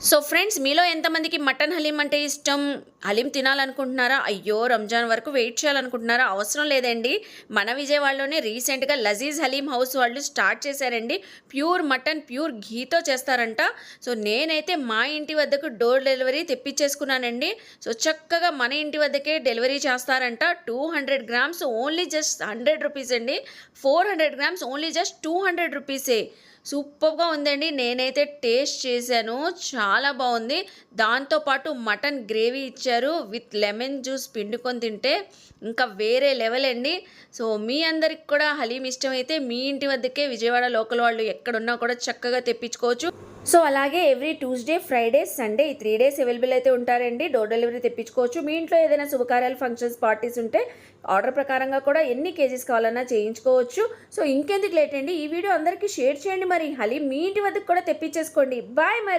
So friends, మీలో ఎంతమందికి mutton haleem అంటే ఇష్టం? హలీం తినాలనుకుంటున్నారా? అయ్యో, రంజాన్ వరకు వెయిట్ చేయాలనుకుంటున్నారా? అవసరం లేదండి. మన విజయవాడలోనే రీసెంట్గా లజీజ్ హలీం హౌస్ వాళ్ళు స్టార్ట్ చేశారండి. ప్యూర్ మటన్, ప్యూర్ ఘీతో చేస్తారంట. సో నేనైతే మా ఇంటి వద్దకు డోర్ డెలివరీ తెప్పించేసుకున్నానండి. సో చక్కగా మన ఇంటి వద్దకే డెలివరీ చేస్తారంట. 200 గ్రామ్స్ ఓన్లీ జస్ట్ 100 రూపీస్ అండి. 400 గ్రామ్స్ ఓన్లీ జస్ట్ 200 రూపీసే. సూపర్గా ఉందండి. నేనైతే టేస్ట్ చేశాను, చాలా బాగుంది. దాంతోపాటు మటన్ గ్రేవీ ఇచ్చారు విత్ లెమన్ జ్యూస్ పిండుకొని తింటే ఇంకా వేరే లెవెల్ అండి. సో మీ అందరికి కూడా హలీం ఇష్టమైతే మీ ఇంటి వద్దకే విజయవాడ లోకల్ వాళ్ళు ఎక్కడున్నా కూడా చక్కగా తెప్పించుకోవచ్చు. సో అలాగే ఎవ్రీ ట్యూస్డే, ఫ్రైడే, సండే ఈ 3 డేస్ అవైలబుల్ అయితే ఉంటారండి. Door delivery తెప్పించుకోవచ్చు. మీ ఇంట్లో ఏదైనా శుభకార్యాలు, ఫంక్షన్స్, పార్టీస్ ఉంటే ఆర్డర్ ప్రకారంగా కూడా ఎన్ని కేజీస్ కావాలన్నా చేయించుకోవచ్చు. సో ఇంకెందుకు లేట్ అండి, ఈ వీడియో అందరికీ షేర్ చేయండి. మరి హలీం మీ ఇంటి వద్దకు కూడా తెప్పించేసుకోండి. బాయ్ మరి.